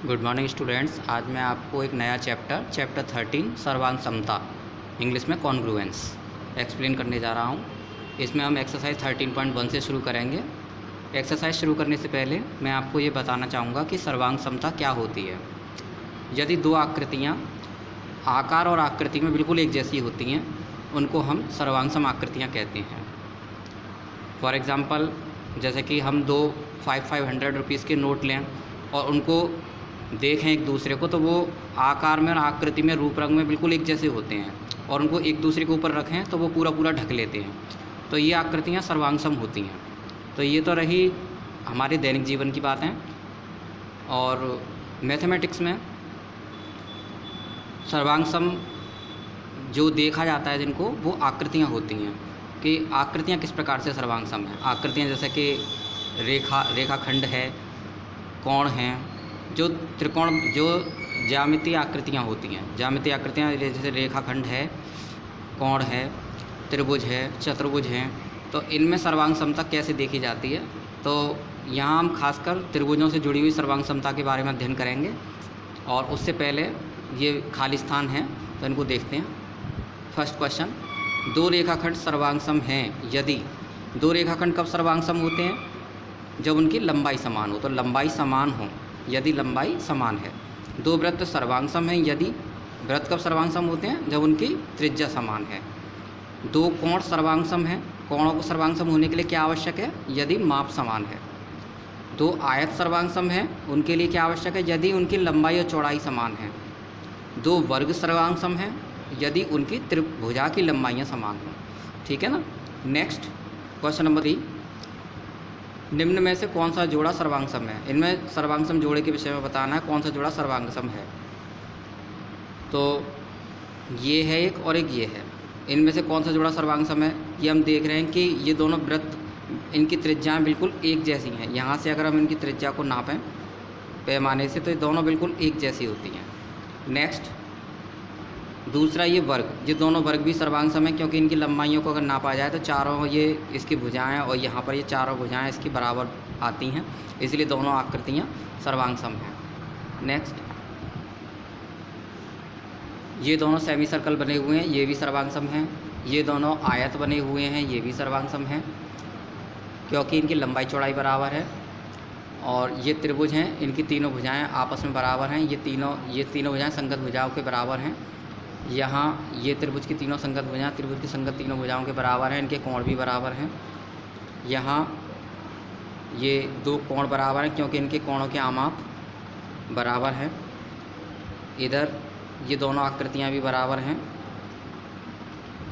Good morning students. आज मैं आपको एक नया चैप्टर 13 सर्वांग समता, इंग्लिश में कॉन्ग्रुएंस, एक्सप्लेन करने जा रहा हूँ। इसमें हम एक्सरसाइज 13.1 से शुरू करेंगे। एक्सरसाइज शुरू करने से पहले मैं आपको ये बताना चाहूँगा कि सर्वांग समता क्या होती है। यदि दो आकृतियाँ आकार और आकृति में बिल्कुल एक जैसी होती हैं, उनको हम सर्वांग सम आकृतियाँ कहते हैं। फॉर एग्ज़ाम्पल, जैसे कि हम दो 500 रुपीज़ के नोट लें और उनको देखें एक दूसरे को, तो वो आकार में और आकृति में, रूप रंग में बिल्कुल एक जैसे होते हैं, और उनको एक दूसरे के ऊपर रखें तो वो पूरा ढक लेते हैं। तो ये आकृतियाँ सर्वांग सम होती हैं। तो ये तो रही हमारे दैनिक जीवन की बातें। और मैथमेटिक्स में सर्वांग सम जो देखा जाता है जिनको, वो आकृतियाँ होती हैं कि आकृतियाँ किस प्रकार से सर्वांग सम हैं। आकृतियाँ जैसे कि रेखाखंड है, कोण हैं, जो त्रिकोण, जो ज्यामितीय आकृतियाँ होती हैं। ज्यामितीय आकृतियाँ जैसे रेखाखंड है, कोण है, त्रिभुज है, चतुर्भुज हैं। तो इनमें सर्वांग समता कैसे देखी जाती है, तो यहाँ हम खासकर त्रिभुजों से जुड़ी हुई सर्वांग समता के बारे में अध्ययन करेंगे। और उससे पहले ये खाली स्थान है तो इनको देखते हैं। फर्स्ट क्वेश्चन, दो रेखाखंड सर्वांग सम हैं यदि। दो रेखाखंड कब सर्वांग सम होते हैं? जब उनकी लंबाई समान हो। तो लंबाई समान हो, यदि लंबाई समान है। दो वृत्त सर्वांग सम हैं यदि। वृत्त कब सर्वांग सम होते हैं? जब उनकी त्रिज्या समान है। दो कोण सर्वांग सम हैं। कोणों को सर्वांग सम होने के लिए क्या आवश्यक है? यदि माप समान है। दो आयत सर्वांग सम हैं, उनके लिए क्या आवश्यक है? यदि उनकी लंबाई और चौड़ाई समान है। दो वर्ग सर्वांग सम हैं यदि उनकी त्रिभुजा की लंबाइयाँ समान हों। ठीक है ना। नेक्स्ट क्वेश्चन नंबर 3, निम्न में से कौन सा जोड़ा सर्वांग सम है? इनमें सर्वांग सम जोड़े के विषय में बताना है, कौन सा जोड़ा सर्वांग सम है। तो ये है एक और एक ये है। इनमें से कौन सा जोड़ा सर्वांग सम है? ये हम देख रहे हैं कि ये दोनों वृत्त, इनकी त्रिज्याएं बिल्कुल एक जैसी हैं। यहाँ से अगर हम इनकी त्रिज्या को नापें पैमाने से, तो ये दोनों बिल्कुल एक जैसी होती हैं। नेक्स्ट दूसरा, ये वर्ग, ये दोनों वर्ग भी सर्वांग सम है, क्योंकि इनकी लंबाइयों को अगर नापा जाए तो चारों ये इसकी भुजाएं और यहाँ पर ये चारों भुजाएं इसकी बराबर आती हैं, इसलिए दोनों आकृतियाँ सर्वांग सम हैं। नेक्स्ट, ये दोनों सेमी सर्कल बने हुए हैं, ये भी सर्वांग सम हैं। ये दोनों आयत बने हुए हैं, ये भी सर्वांग सम हैं, क्योंकि इनकी लंबाई चौड़ाई बराबर है। और ये त्रिभुज हैं, इनकी तीनों भुजाएँ आपस में बराबर हैं। ये तीनों भुजाएँ संगत भुजाओं के बराबर हैं। यहाँ ये त्रिभुज की तीनों संगत भुजाएं त्रिभुज की संगत तीनों भुजाओं के बराबर हैं, इनके कोण भी बराबर हैं। यहाँ ये दो कोण बराबर हैं, क्योंकि इनके कोणों के आमाप बराबर हैं। इधर ये दोनों आकृतियाँ भी बराबर हैं,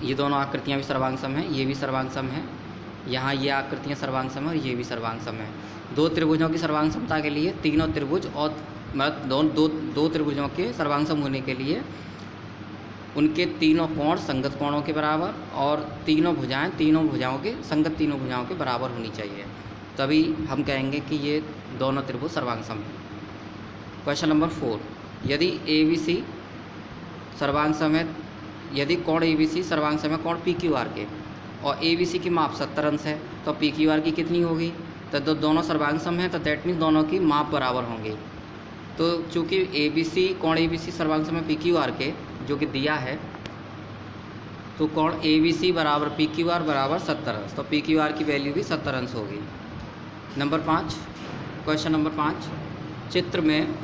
ये दोनों आकृतियाँ भी सर्वांग सम हैं, ये भी सर्वांग सम है। यहाँ ये आकृतियाँ सर्वांग सम है और ये भी सर्वांग सम है। दो त्रिभुजों की सर्वांग समता के लिए तीनों त्रिभुज और दो त्रिभुजों के सर्वांग सम होने के लिए उनके तीनों कोण संगत कोणों के बराबर और तीनों भुजाएं तीनों भुजाओं के संगत तीनों भुजाओं के बराबर होनी चाहिए, तभी हम कहेंगे कि ये दोनों त्रिभुज सर्वांग सम हैं। क्वेश्चन नंबर 4, यदि ABC सर्वांग सम है, यदि कोण ABC सर्वांग सम है कोण PQR के, और ABC की माप 70 अंश है, तो PQR की कितनी होगी? तो दोनों सर्वांग सम हैं, तो दैट मीन्स दोनों की माप बराबर होंगी। तो चूँकि कोण ABC सर्वांग सम है PQR के, जो कि दिया है, तो कोण ABC बराबर PQR बराबर 70 अंश, तो PQR की वैल्यू भी 70 अंश होगी। नंबर 5, क्वेश्चन नंबर 5, चित्र में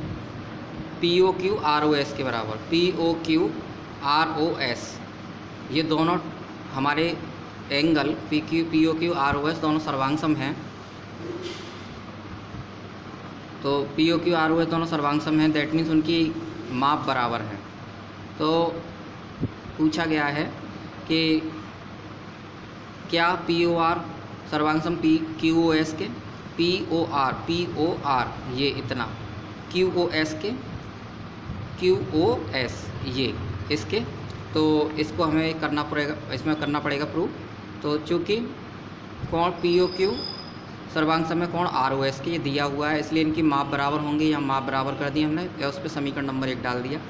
POQ ROS के बराबर, POQ ROS, ये दोनों हमारे एंगल POQ ROS दोनों सर्वांग सम हैं। तो POQ ROS दोनों सर्वांग सम हैं, दैट मीन्स उनकी माप बराबर है। तो पूछा गया है कि क्या POR सर्वांग सम QOS के? POR ये इतना, QOS के, QOS ये इसके, तो इसको हमें करना पड़ेगा, इसमें करना पड़ेगा प्रूफ। तो चूँकि कोण POQ सर्वांग सम है कोण ROS के, ये दिया हुआ है, इसलिए इनकी माप बराबर होंगी। यहाँ माप बराबर कर दी हमने, या उस पर समीकरण नंबर 1 डाल दिया।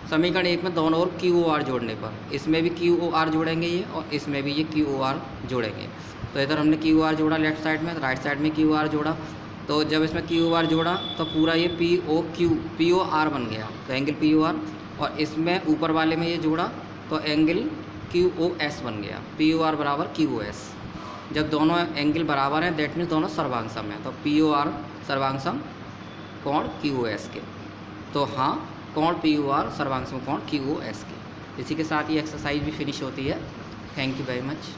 समीकरण 1 में दोनों ओर QOR जोड़ने पर, इसमें भी QOR जोड़ेंगे ये, और इसमें भी ये QOR जोड़ेंगे। तो इधर हमने QOR जोड़ा लेफ्ट साइड में, राइट साइड में QOR जोड़ा, तो जब इसमें क्यू आर जोड़ा तो पूरा ये पी ओ आर बन गया, तो एंगल पी ओ आर। और इसमें ऊपर वाले में ये जोड़ा तो एंगल क्यू ओ एस बन गया, पी ओ आर बराबर क्यू ओ एस। जब दोनों एंगल बराबर हैं दैट मीन्स दोनों सर्वांग हैं, तो पी ओ आर सर्वांग कोण क्यू ओ एस के। तो हाँ, कोण पी ओ आर सर्वांग कोण क्यू ओ एस के। इसी के साथ ये एक्सरसाइज भी फिनिश होती है। Thank you very much.